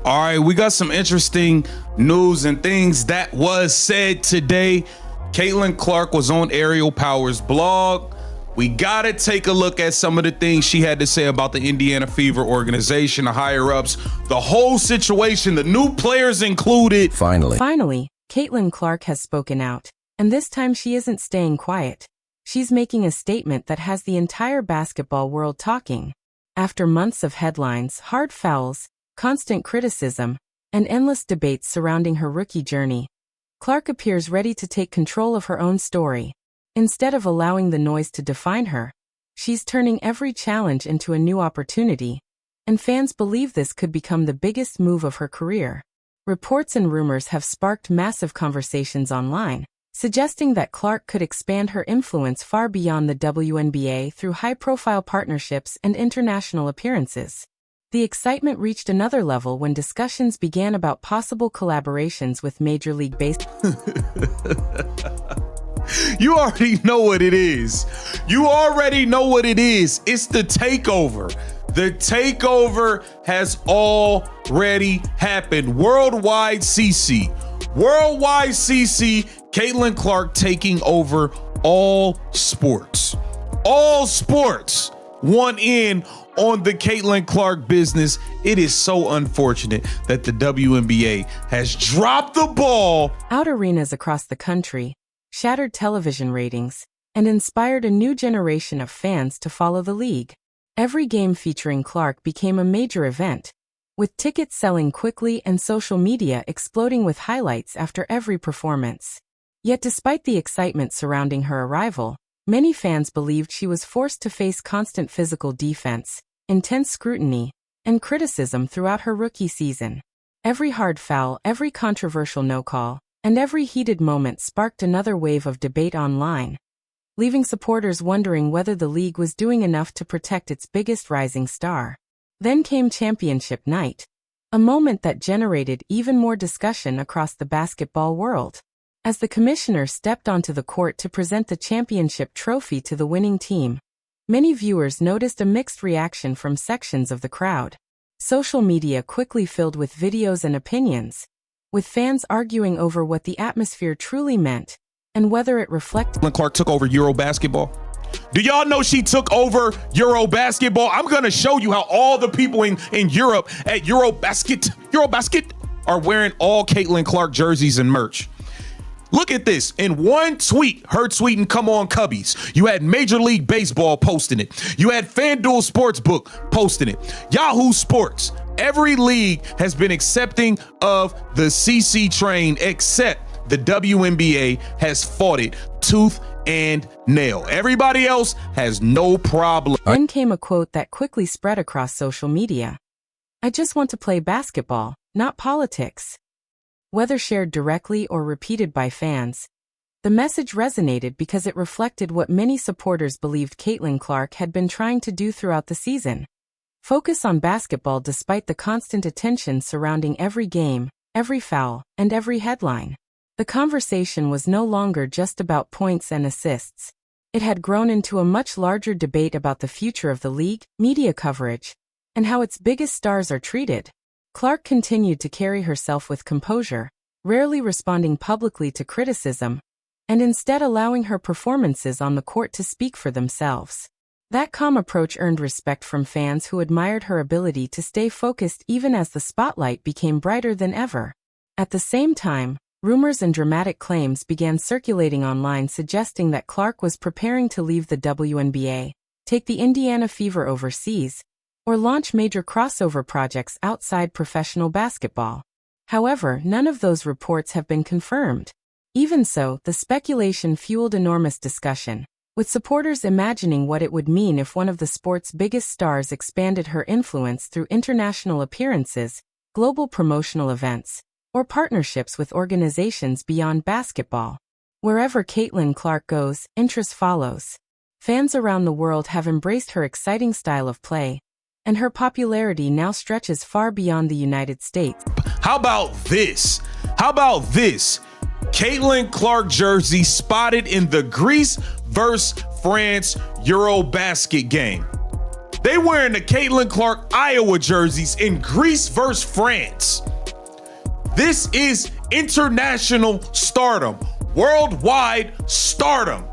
All right, we got some interesting news and things that was said today. Caitlin Clark was on Ariel Power's blog. We got to take a look at some of the things she had to say about the Indiana Fever organization, the higher-ups, the whole situation, the new players included. Finally, Caitlin Clark has spoken out, and this time she isn't staying quiet. She's making a statement that has the entire basketball world talking. After months of headlines, hard fouls, constant criticism, and endless debates surrounding her rookie journey, Clark appears ready to take control of her own story. Instead of allowing the noise to define her, she's turning every challenge into a new opportunity, and fans believe this could become the biggest move of her career. Reports and rumors have sparked massive conversations online, suggesting that Clark could expand her influence far beyond the WNBA through high-profile partnerships and international appearances. The excitement reached another level when discussions began about possible collaborations with Major League Baseball. You already know what it is. You already know what it is. It's the takeover. The takeover has already happened. Worldwide CC. Worldwide CC, Caitlin Clark taking over all sports. All sports want in on the Caitlin Clark business. It is so unfortunate that the WNBA has dropped the ball. Out arenas across the country, shattered television ratings, and inspired a new generation of fans to follow the league. Every game featuring Clark became a major event, with tickets selling quickly and social media exploding with highlights after every performance. Yet despite the excitement surrounding her arrival, many fans believed she was forced to face constant physical defense, intense scrutiny, and criticism throughout her rookie season. Every hard foul, every controversial no-call, and every heated moment sparked another wave of debate online, leaving supporters wondering whether the league was doing enough to protect its biggest rising star. Then came championship night, a moment that generated even more discussion across the basketball world. As the commissioner stepped onto the court to present the championship trophy to the winning team, many viewers noticed a mixed reaction from sections of the crowd. Social media quickly filled with videos and opinions, with fans arguing over what the atmosphere truly meant and whether it reflected. Clark took over Euro basketball. Do y'all know she took over Euro basketball? I'm going to show you how all the people in Europe at Eurobasket are wearing all Caitlin Clark jerseys and merch. Look at this. In one tweet, her tweeting, "Come on, Cubbies." You had Major League Baseball posting it. You had FanDuel Sportsbook posting it. Yahoo Sports. Every league has been accepting of the CC train except the WNBA has fought it tooth and nail. Everybody else has no problem. Then came a quote that quickly spread across social media. "I just want to play basketball, not politics." Whether shared directly or repeated by fans, the message resonated because it reflected what many supporters believed Caitlin Clark had been trying to do throughout the season. Focus on basketball despite the constant attention surrounding every game, every foul, and every headline. The conversation was no longer just about points and assists. It had grown into a much larger debate about the future of the league, media coverage, and how its biggest stars are treated. Clark continued to carry herself with composure, rarely responding publicly to criticism, and instead allowing her performances on the court to speak for themselves. That calm approach earned respect from fans who admired her ability to stay focused even as the spotlight became brighter than ever. At the same time, rumors and dramatic claims began circulating online suggesting that Clark was preparing to leave the WNBA, take the Indiana Fever overseas, or launch major crossover projects outside professional basketball. However, none of those reports have been confirmed. Even so, the speculation fueled enormous discussion, with supporters imagining what it would mean if one of the sport's biggest stars expanded her influence through international appearances, global promotional events, or partnerships with organizations beyond basketball. Wherever Caitlin Clark goes, interest follows. Fans around the world have embraced her exciting style of play, and her popularity now stretches far beyond the United States. How about this? How about this? Caitlin Clark jersey spotted in the Greece vs. France Eurobasket game. They wearing the Caitlin Clark Iowa jerseys in Greece versus France. This is international stardom, worldwide stardom.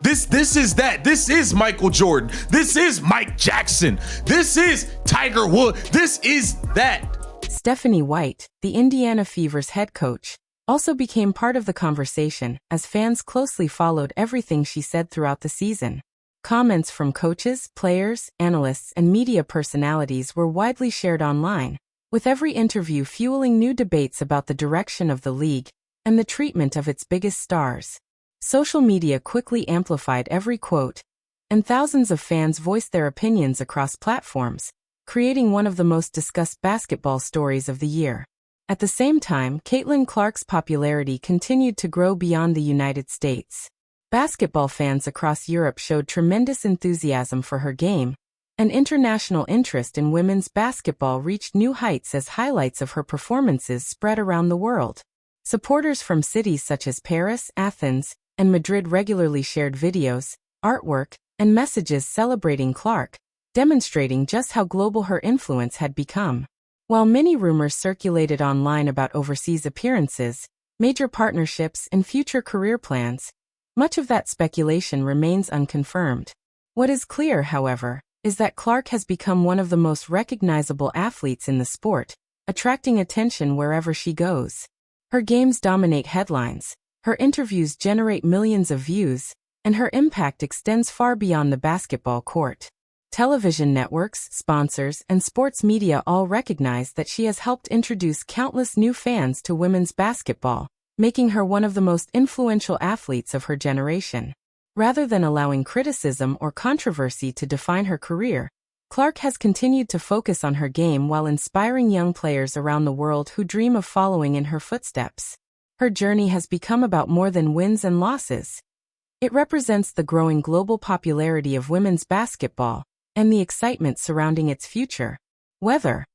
This is that. This is Michael Jordan. This is Mike Jackson. This is Tiger Woods. This is that. Stephanie White, the Indiana Fever's head coach, also became part of the conversation as fans closely followed everything she said throughout the season. Comments from coaches, players, analysts, and media personalities were widely shared online, with every interview fueling new debates about the direction of the league and the treatment of its biggest stars. Social media quickly amplified every quote, and thousands of fans voiced their opinions across platforms, creating one of the most discussed basketball stories of the year. At the same time, Caitlin Clark's popularity continued to grow beyond the United States. Basketball fans across Europe showed tremendous enthusiasm for her game, and international interest in women's basketball reached new heights as highlights of her performances spread around the world. Supporters from cities such as Paris, Athens, and Madrid regularly shared videos, artwork, and messages celebrating Clark, demonstrating just how global her influence had become. While many rumors circulated online about overseas appearances, major partnerships, and future career plans, much of that speculation remains unconfirmed. What is clear, however, is that Clark has become one of the most recognizable athletes in the sport, attracting attention wherever she goes. Her games dominate headlines, her interviews generate millions of views, and her impact extends far beyond the basketball court. Television networks, sponsors, and sports media all recognize that she has helped introduce countless new fans to women's basketball, making her one of the most influential athletes of her generation. Rather than allowing criticism or controversy to define her career, Clark has continued to focus on her game while inspiring young players around the world who dream of following in her footsteps. Her journey has become about more than wins and losses. It represents the growing global popularity of women's basketball and the excitement surrounding its future. Whether